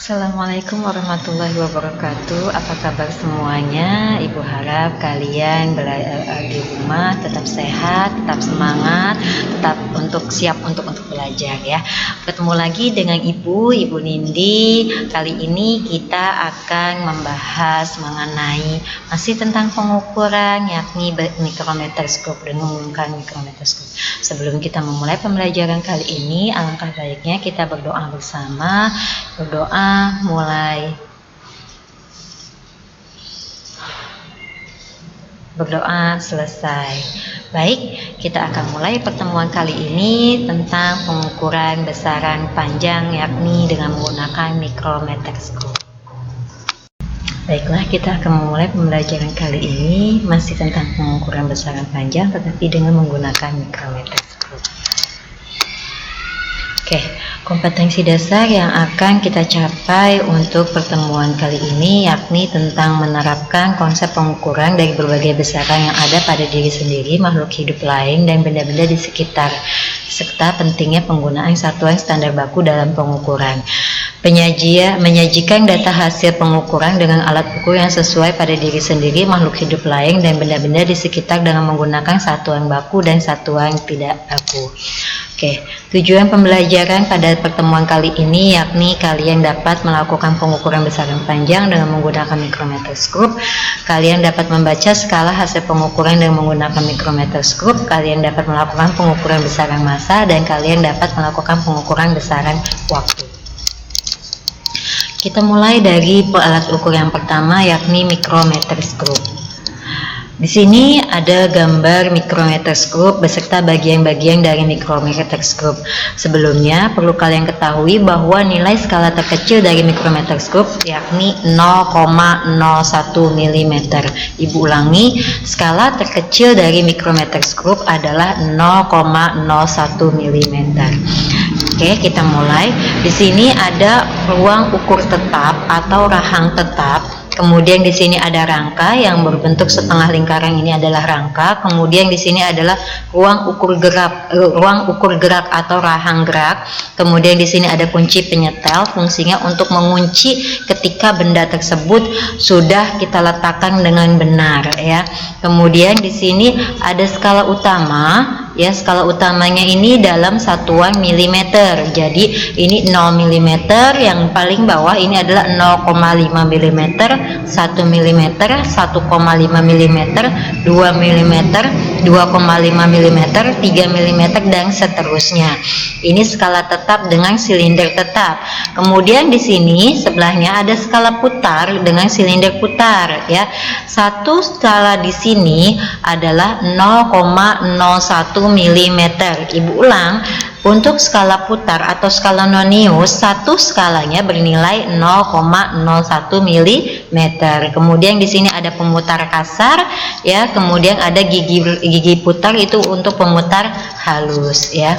Assalamualaikum warahmatullahi wabarakatuh. Apa kabar semuanya? Ibu harap kalian di rumah tetap sehat, tetap semangat, tetap siap untuk belajar ya. Ketemu lagi dengan Ibu Nindi. Kali ini kita akan membahas mengenai masih tentang pengukuran, yakni mikrometerskop dan menggunakan mikrometerskop. Sebelum kita memulai pembelajaran kali ini, alangkah baiknya kita berdoa bersama. Berdoa selesai. Baik, kita akan mulai pertemuan kali ini tentang pengukuran besaran panjang, yakni dengan menggunakan mikrometerskop. Baiklah, kita akan memulai pembelajaran kali ini masih tentang pengukuran besaran panjang, tetapi dengan menggunakan mikrometerskop. Oke, kompetensi dasar yang akan kita capai untuk pertemuan kali ini yakni tentang menerapkan konsep pengukuran dari berbagai besaran yang ada pada diri sendiri, makhluk hidup lain, dan benda-benda di sekitar, serta pentingnya penggunaan satuan standar baku dalam pengukuran. Menyajikan data hasil pengukuran dengan alat ukur yang sesuai pada diri sendiri, makhluk hidup lain, dan benda-benda di sekitar dengan menggunakan satuan baku dan satuan tidak baku. Oke, tujuan pembelajaran pada pertemuan kali ini yakni kalian dapat melakukan pengukuran besaran panjang dengan menggunakan mikrometerskop. Kalian dapat membaca skala hasil pengukuran dengan menggunakan mikrometerskop. Kalian dapat melakukan pengukuran besaran massa dan kalian dapat melakukan pengukuran besaran waktu. Kita mulai dari alat ukur yang pertama yakni mikrometerskop. Di sini ada gambar mikrometerskop beserta bagian-bagian dari mikrometerskop. Sebelumnya perlu kalian ketahui bahwa nilai skala terkecil dari mikrometerskop yakni 0,01 mm. Ibu ulangi, skala terkecil dari mikrometerskop adalah 0,01 mm. Oke, kita mulai. Di sini ada ruang ukur tetap atau rahang tetap. Kemudian di sini ada rangka yang berbentuk setengah lingkaran, ini adalah rangka. Kemudian di sini adalah ruang ukur gerak atau rahang gerak. Kemudian di sini ada kunci penyetel, fungsinya untuk mengunci ketika benda tersebut sudah kita letakkan dengan benar ya. Kemudian di sini ada skala utama ya, skala utamanya ini dalam satuan milimeter. Jadi ini 0 mm, yang paling bawah ini adalah 0,5 mm, 1 mm, 1,5 mm, 2 mm, 2,5 mm, 3 mm, dan seterusnya. Ini skala tetap dengan silinder tetap. Kemudian di sini sebelahnya ada skala putar dengan silinder putar ya. Satu skala di sini adalah 0,01 mm. Ibu ulang, untuk skala putar atau skala nonius, satu skalanya bernilai 0,01 mm. Kemudian di sini ada pemutar kasar ya, kemudian ada gigi putar itu untuk pemutar halus ya.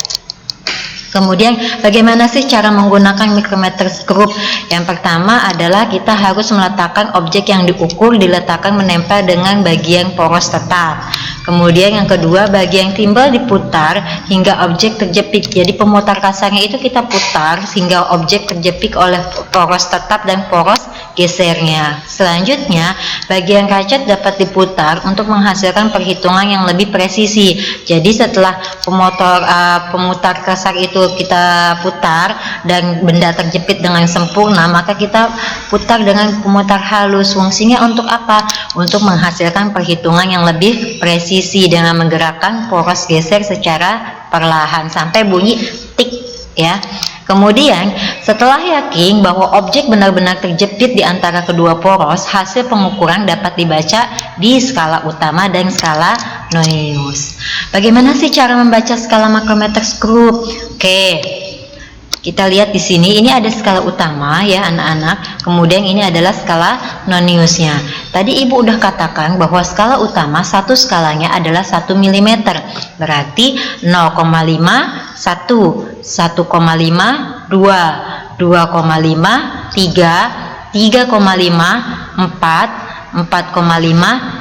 Kemudian bagaimana sih cara menggunakan mikrometerskop? Yang pertama adalah kita harus meletakkan objek yang diukur diletakkan menempel dengan bagian poros tetap. Kemudian yang kedua, bagian timbal diputar hingga objek terjepit. Jadi pemutar kasarnya itu kita putar sehingga objek terjepit oleh poros tetap dan poros gesernya. Selanjutnya, bagian kacat dapat diputar untuk menghasilkan perhitungan yang lebih presisi. Jadi setelah pemutar kasar itu kita putar dan benda terjepit dengan sempurna, maka kita putar dengan pemutar halus. Fungsinya untuk apa? Untuk menghasilkan perhitungan yang lebih presisi dengan menggerakkan poros geser secara perlahan sampai bunyi tik ya. Kemudian setelah yakin bahwa objek benar-benar terjepit di antara kedua poros, hasil pengukuran dapat dibaca di skala utama dan skala nonius. Bagaimana sih cara membaca skala mikrometerskop? Oke, kita lihat di sini, ini ada skala utama ya anak-anak, kemudian ini adalah skala noniusnya. Tadi ibu udah katakan bahwa skala utama satu skalanya adalah 1 mm, berarti 0,5, 1, 1,5, 2, 2,5, 3, 3,5, 4, 4,5,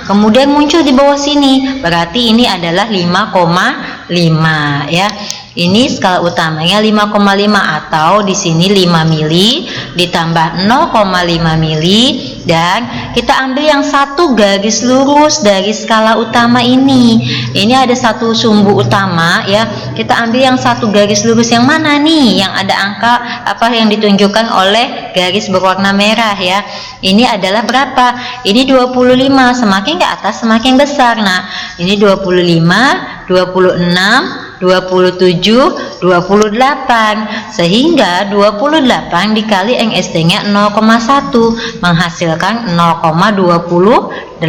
kemudian muncul di bawah sini, berarti ini adalah 5,5 ya. Ini skala utamanya 5,5 atau di sini 5 mili ditambah 0,5 mili, dan kita ambil yang satu garis lurus dari skala utama ini. Ini ada satu sumbu utama ya. Kita ambil yang satu garis lurus yang mana nih? Yang ada angka apa yang ditunjukkan oleh garis berwarna merah ya. Ini adalah berapa? Ini 25, semakin ke atas semakin besar. Nah, ini 25, 26, 27, 28, sehingga 28 dikali NST-nya 0,1 menghasilkan 0,28.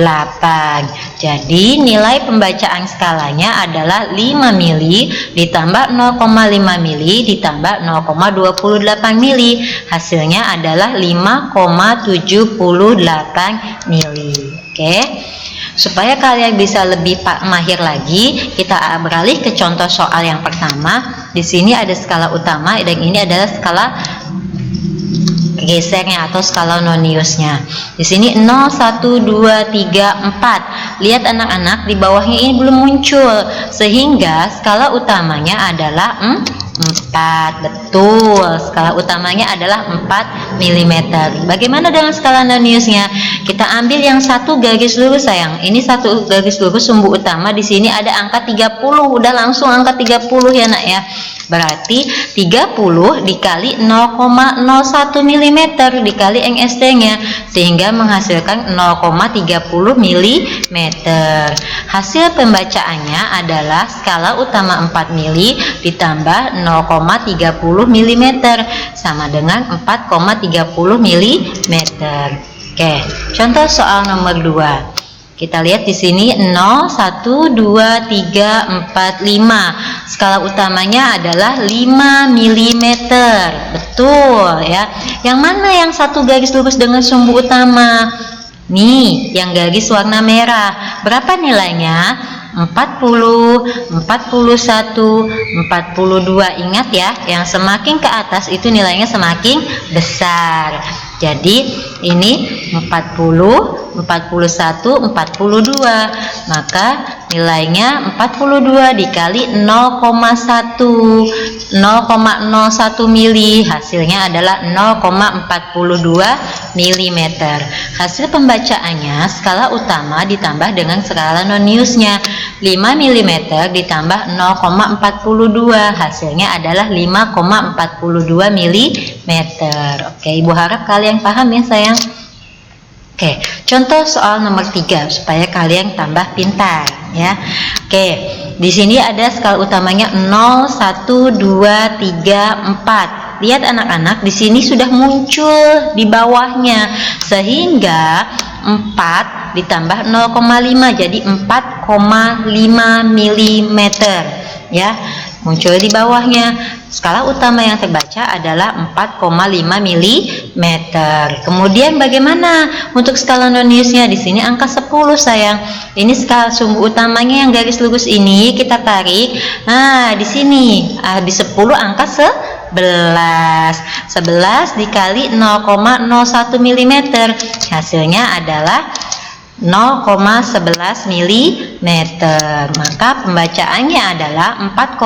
Jadi nilai pembacaan skalanya adalah 5 mili ditambah 0,5 mili ditambah 0,28 mili. Hasilnya adalah 5,78 mili. Oke. Supaya kalian bisa lebih mahir lagi, kita beralih ke contoh soal yang pertama. Di sini ada skala utama dan ini adalah skala gesernya atau skala noniusnya. Di sini 0, 1, 2, 3, 4. Lihat anak-anak, di bawahnya ini belum muncul, sehingga skala utamanya adalah 4. Betul, skala utamanya adalah 4 mm. Bagaimana dengan skala noniusnya? Kita ambil yang satu garis lurus sayang. Ini satu garis lurus sumbu utama, di sini ada angka 30. Udah langsung angka 30 ya nak ya. Berarti 30 dikali 0,01 mm dikali NST-nya, sehingga menghasilkan 0,30 mm. Hasil pembacaannya adalah skala utama 4 mili ditambah 0,30 mm sama dengan 4,30 mm. Oke, contoh soal nomor 2. Kita lihat di sini 0, 1, 2, 3, 4, 5. Skala utamanya adalah 5 mm. Betul ya. Yang mana yang satu garis lurus dengan sumbu utama? Nih, yang garis warna merah. Berapa nilainya? 40, 41, 42. Ingat ya, yang semakin ke atas itu nilainya semakin besar. Jadi ini 40, 41, 42. Maka nilainya 42 dikali 0,1 mili, hasilnya adalah 0,42 mm. Hasil pembacaannya skala utama ditambah dengan skala noniusnya, 5 mm ditambah 0,42, hasilnya adalah 5,42 mm. Oke, Ibu harap kalian paham ya sayang. Oke, contoh soal nomor 3 supaya kalian tambah pintar ya. Oke, di sini ada skala utamanya 0, 1, 2, 3, 4. Lihat anak-anak, di sini sudah muncul di bawahnya, sehingga 4 ditambah 0,5 jadi 4,5 mm ya, muncul di bawahnya. Skala utama yang terbaca adalah 4,5 mm. Kemudian bagaimana untuk skala noniusnya? Di sini angka 10 sayang. Ini skala sumbu utamanya yang garis lurus ini kita tarik. Nah, di sini habis 10 angka 11 dikali 0,01 mm, hasilnya adalah 0,11 mm. Maka pembacaannya adalah 4,5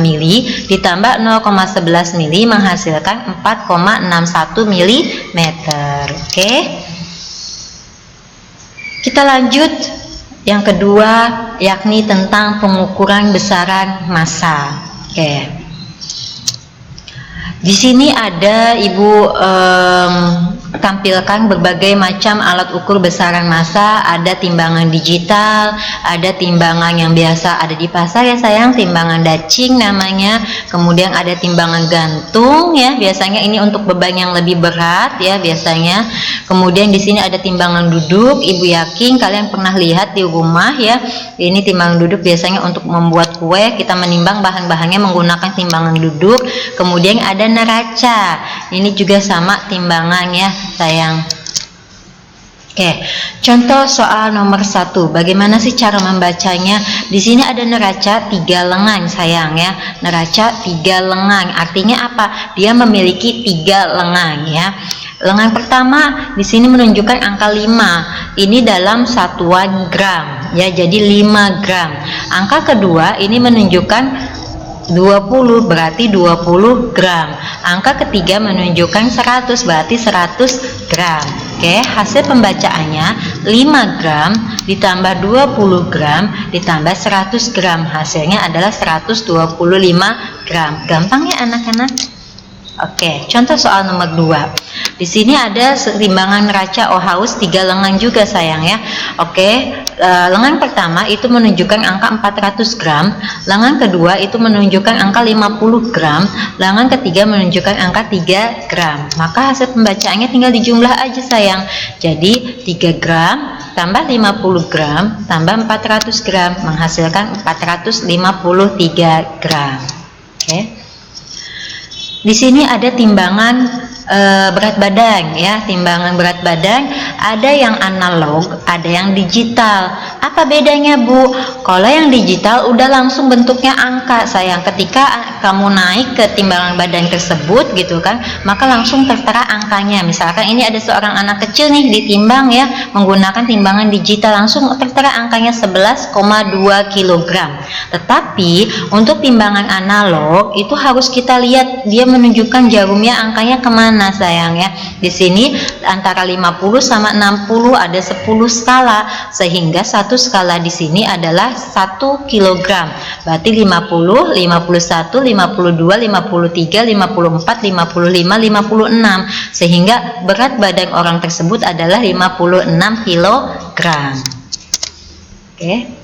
mili ditambah 0,11 mili menghasilkan 4,61 mm. Oke, kita lanjut yang kedua, yakni tentang pengukuran besaran massa. Oke, di sini ada Ibu tampilkan berbagai macam alat ukur besaran massa. Ada timbangan digital, ada timbangan yang biasa ada di pasar ya sayang, timbangan dacing namanya. Kemudian ada timbangan gantung ya, biasanya ini untuk beban yang lebih berat ya biasanya. Kemudian di sini ada timbangan duduk. Ibu yakin kalian pernah lihat di rumah ya. Ini timbangan duduk biasanya untuk membuat kue, kita menimbang bahan-bahannya menggunakan timbangan duduk. Kemudian ada neraca, ini juga sama timbangan ya sayang. Oke, contoh soal nomor 1. Bagaimana sih cara membacanya? Di sini ada neraca 3 lengan sayang ya. Neraca 3 lengan artinya apa? Dia memiliki 3 lengan ya. Lengan pertama di sini menunjukkan angka 5. ini dalam satuan gram ya, jadi 5 gram. Angka kedua ini menunjukkan 20, berarti 20 gram. Angka ketiga menunjukkan 100, berarti 100 gram. Oke, hasil pembacaannya 5 gram ditambah 20 gram ditambah 100 gram. Hasilnya adalah 125 gram. Gampang ya anak-anak? Oke, contoh soal nomor 2. Di sini ada timbangan neraca haus 3 lengan juga sayang ya. Oke, lengan pertama itu menunjukkan angka 400 gram, lengan kedua itu menunjukkan angka 50 gram, lengan ketiga menunjukkan angka 3 gram. Maka hasil pembacaannya tinggal dijumlah aja sayang. Jadi 3 gram tambah 50 gram tambah 400 gram menghasilkan 453 gram. Oke. Di sini ada timbangan berat badan ya, timbangan berat badan ada yang analog, ada yang digital. Apa bedanya Bu? Kalau yang digital udah langsung bentuknya angka sayang, ketika kamu naik ke timbangan badan tersebut gitu kan, maka langsung tertera angkanya. Misalkan ini ada seorang anak kecil nih ditimbang ya menggunakan timbangan digital, langsung tertera angkanya 11,2 kg. Tetapi untuk timbangan analog itu harus kita lihat dia menunjukkan jarumnya angkanya kemana sayang ya. Di sini antara 50 sama 60 ada 10 skala, sehingga satu skala di sini adalah 1 kg. Berarti 50, 51, 52, 53, 54, 55, 56. Sehingga berat badan orang tersebut adalah 56 kg. Oke.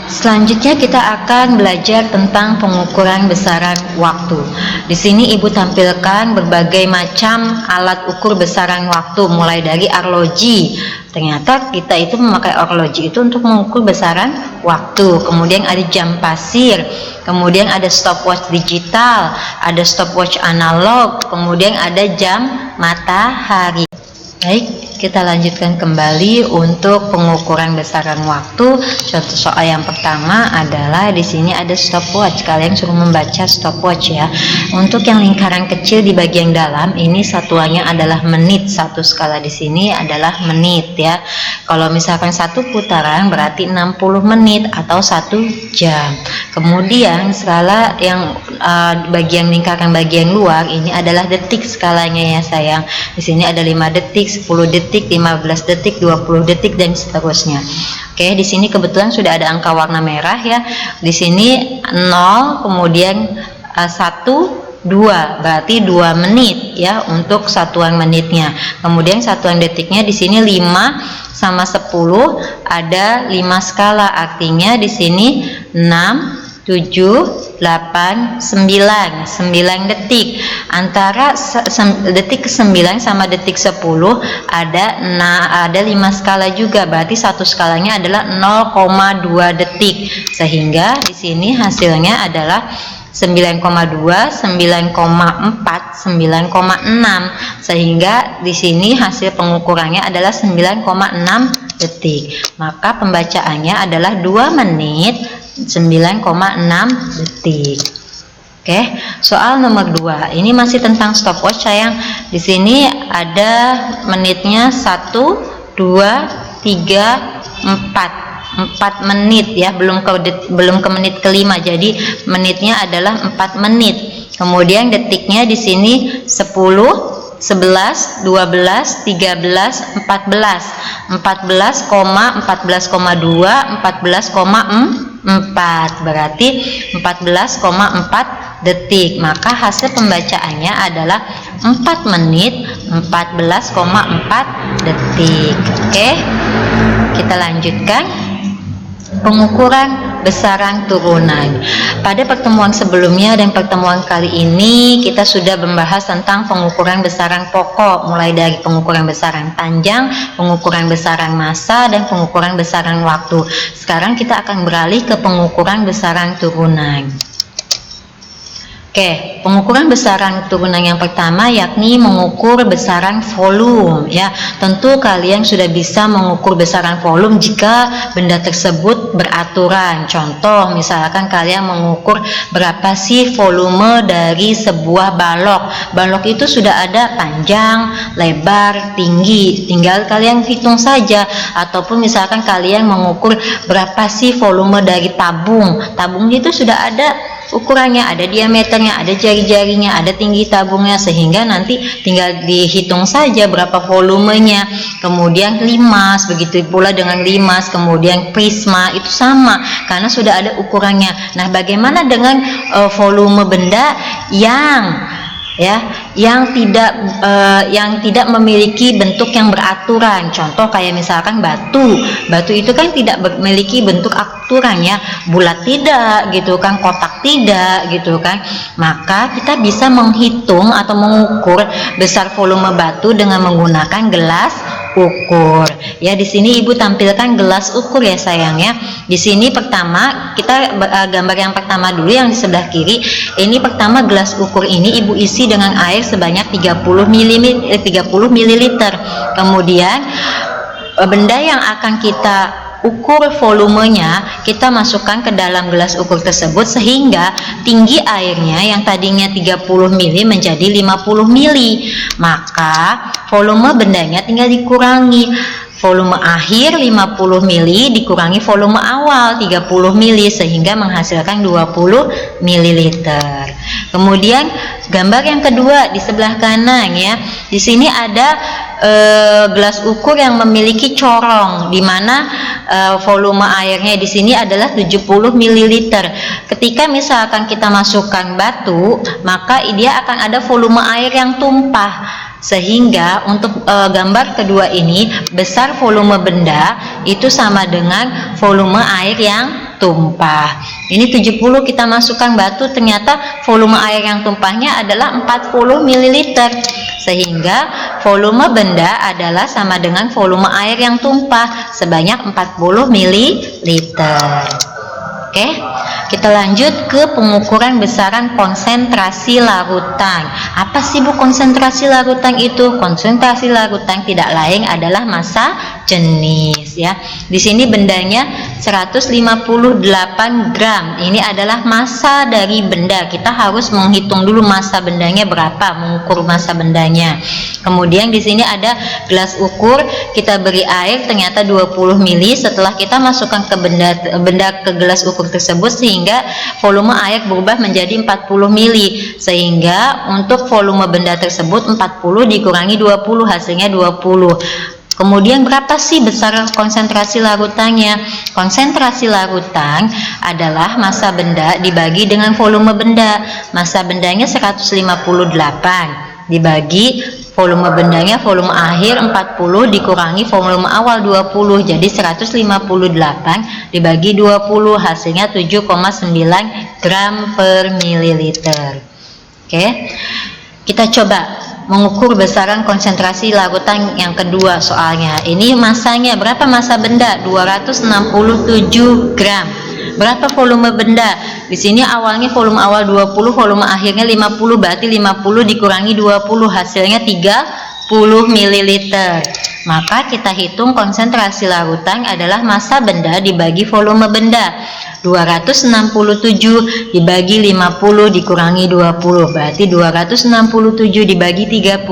Selanjutnya kita akan belajar tentang pengukuran besaran waktu. Di sini Ibu tampilkan berbagai macam alat ukur besaran waktu, mulai dari arloji. Ternyata kita itu memakai arloji itu untuk mengukur besaran waktu. Kemudian ada jam pasir, kemudian ada stopwatch digital, ada stopwatch analog, kemudian ada jam matahari. Baik, kita lanjutkan kembali untuk pengukuran besaran waktu. Contoh soal yang pertama adalah di sini ada stopwatch. Kalian suruh membaca stopwatch ya. Untuk yang lingkaran kecil di bagian dalam ini satuannya adalah menit. Satu skala di sini adalah menit ya. Kalau misalkan satu putaran berarti 60 menit atau 1 jam. Kemudian skala yang bagian lingkaran bagian luar ini adalah detik skalanya ya sayang. Di sini ada 5 detik, 10 detik, 15 detik, 20 detik dan seterusnya. Oke, di sini kebetulan sudah ada angka warna merah ya. Di sini 0, kemudian 1, 2, berarti 2 menit ya untuk satuan menitnya. Kemudian satuan detiknya di sini 5 sama 10 ada 5 skala, artinya di sini 6, 7, 8, 9 detik. Antara detik ke 9 sama detik 10 ada 5 skala juga, berarti satu skalanya adalah 0,2 detik. Sehingga di sini hasilnya adalah 9,2, 9,4, 9,6. Sehingga di sini hasil pengukurannya adalah 9,6 detik. Maka pembacaannya adalah 2 menit 9,6 detik. Oke, soal nomor 2. Ini masih tentang stopwatch sayang. Di sini ada menitnya 1, 2, 3, 4 menit ya, belum ke menit kelima. Jadi menitnya adalah 4 menit. Kemudian detiknya di sini 10, 11, 12, 13, 14, 14,2, 14,4, berarti 14,4 detik. Maka hasil pembacaannya adalah 4 menit 14,4 detik. Oke, kita lanjutkan pengukuran besaran turunan. Pada pertemuan sebelumnya dan pertemuan kali ini kita sudah membahas tentang pengukuran besaran pokok, mulai dari pengukuran besaran panjang, pengukuran besaran massa, dan pengukuran besaran waktu. Sekarang kita akan beralih ke pengukuran besaran turunan. Oke, pengukuran besaran turunan yang pertama yakni mengukur besaran volume ya. Tentu kalian sudah bisa mengukur besaran volume jika benda tersebut beraturan. Contoh, misalkan kalian mengukur berapa sih volume dari sebuah balok. Balok itu sudah ada panjang, lebar, tinggi. Tinggal kalian hitung saja. Ataupun misalkan kalian mengukur berapa sih volume dari tabung. Tabung itu sudah ada ukurannya, ada diameternya, ada jari-jarinya, ada tinggi tabungnya, sehingga nanti tinggal dihitung saja berapa volumenya. Kemudian limas, begitu pula dengan limas, kemudian prisma itu sama karena sudah ada ukurannya. Nah, bagaimana dengan volume benda yang tidak memiliki bentuk yang beraturan? Contoh kayak misalkan batu itu kan tidak memiliki bentuk aturan ya, bulat tidak gitu kan, kotak tidak gitu kan. Maka kita bisa menghitung atau mengukur besar volume batu dengan menggunakan gelas ukur. Ya, di sini Ibu tampilkan gelas ukur ya sayang ya. Di sini pertama kita gambar yang pertama dulu yang di sebelah kiri. Ini pertama gelas ukur ini Ibu isi dengan air sebanyak 30 ml. Kemudian benda yang akan kita ukur volumenya kita masukkan ke dalam gelas ukur tersebut sehingga tinggi airnya yang tadinya 30 ml menjadi 50 ml. Maka volume bendanya tinggal dikurangi. Volume akhir 50 ml dikurangi volume awal 30 ml sehingga menghasilkan 20 ml. Kemudian gambar yang kedua di sebelah kanan ya. Di sini ada gelas ukur yang memiliki corong di mana volume airnya di sini adalah 70 ml. Ketika misalkan kita masukkan batu, maka dia akan ada volume air yang tumpah. Sehingga untuk gambar kedua ini besar volume benda itu sama dengan volume air yang tumpah. Ini 70 kita masukkan batu, ternyata volume air yang tumpahnya adalah 40 ml. Sehingga volume benda adalah sama dengan volume air yang tumpah sebanyak 40 ml. Oke, kita lanjut ke pengukuran besaran konsentrasi larutan. Apa sih Bu konsentrasi larutan itu? Konsentrasi larutan tidak lain adalah massa jenis ya. Di sini bendanya 158 gram. Ini adalah massa dari benda. Kita harus menghitung dulu massa bendanya berapa, mengukur massa bendanya. Kemudian di sini ada gelas ukur, kita beri air ternyata 20 ml. Setelah kita masukkan ke benda ke gelas ukur tersebut sehingga volume air berubah menjadi 40 ml. Sehingga untuk volume benda tersebut 40 dikurangi 20 hasilnya 20. Kemudian berapa sih besar konsentrasi larutannya? Konsentrasi larutan adalah massa benda dibagi dengan volume benda. Massa bendanya 158 dibagi volume bendanya, volume akhir 40 dikurangi volume awal 20, jadi 158 dibagi 20 hasilnya 7,9 gram per mililiter. Oke, kita coba mengukur besaran konsentrasi larutan yang kedua soalnya. Ini massanya, berapa massa benda? 267 gram. Berapa volume benda? Di sini awalnya volume awal 20, volume akhirnya 50, berarti 50 dikurangi 20 hasilnya 30 ml. Maka kita hitung konsentrasi larutan adalah massa benda dibagi volume benda. 267 dibagi 50 dikurangi 20, berarti 267 dibagi 30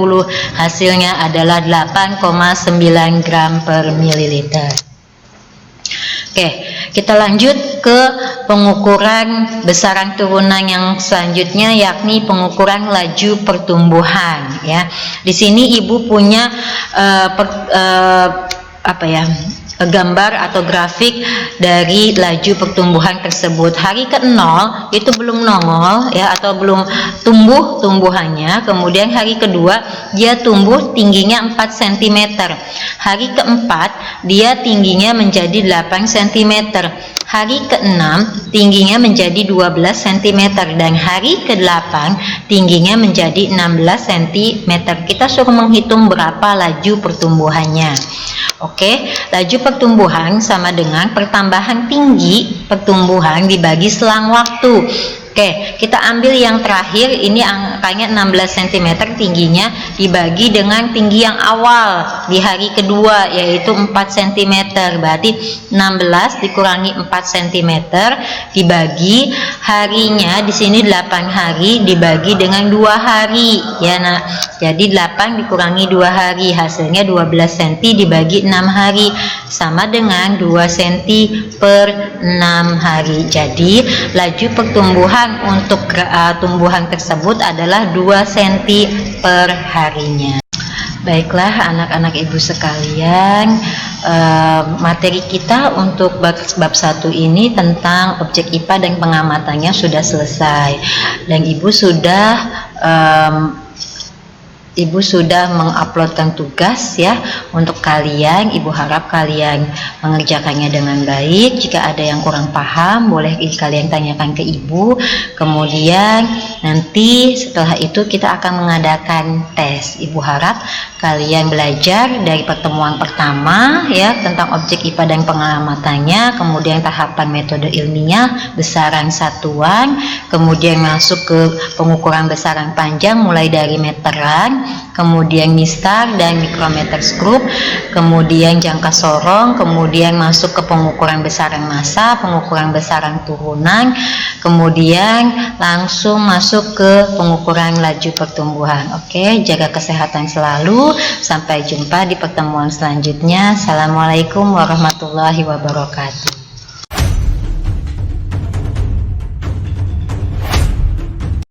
hasilnya adalah 8,9 gram per mililiter. Oke, kita lanjut ke pengukuran besaran turunan yang selanjutnya, yakni pengukuran laju pertumbuhan ya. Di sini Ibu punya gambar atau grafik dari laju pertumbuhan tersebut. Hari ke-0 itu belum nongol ya, atau belum tumbuh tumbuhannya. Kemudian hari kedua dia tumbuh tingginya 4 cm. Hari keempat dia tingginya menjadi 8 cm. Hari ke-6 tingginya menjadi 12 cm dan hari ke-8 tingginya menjadi 16 cm. Kita suruh menghitung berapa laju pertumbuhannya. Oke, laju pertumbuhan sama dengan pertambahan tinggi pertumbuhan dibagi selang waktu. Oke, kita ambil yang terakhir, ini angkanya 16 cm tingginya, dibagi dengan tinggi yang awal di hari kedua yaitu 4 cm. Berarti 16 dikurangi 4 cm dibagi harinya di sini 8 hari dibagi dengan 2 hari ya Nak. Jadi 8 dikurangi 2 hari hasilnya 12 cm dibagi 6 hari sama dengan 2 cm per 6 hari. Jadi laju pertumbuhan untuk tumbuhan tersebut adalah 2 cm per harinya. Baiklah anak-anak ibu sekalian, materi kita untuk bab 1 ini tentang objek IPA dan pengamatannya sudah selesai, dan ibu sudah menguploadkan tugas ya untuk kalian. Ibu harap kalian mengerjakannya dengan baik. Jika ada yang kurang paham boleh kalian tanyakan ke ibu. Kemudian nanti setelah itu kita akan mengadakan tes. Ibu harap kalian belajar dari pertemuan pertama ya tentang objek IPA dan pengamatannya, kemudian tahapan metode ilmiah, besaran satuan, kemudian masuk ke pengukuran besaran panjang mulai dari meteran, kemudian mistar dan micrometers group, kemudian jangka sorong, kemudian masuk ke pengukuran besaran massa, pengukuran besaran turunan, kemudian langsung masuk ke pengukuran laju pertumbuhan. Oke, jaga kesehatan selalu. Sampai jumpa di pertemuan selanjutnya. Assalamualaikum warahmatullahi wabarakatuh.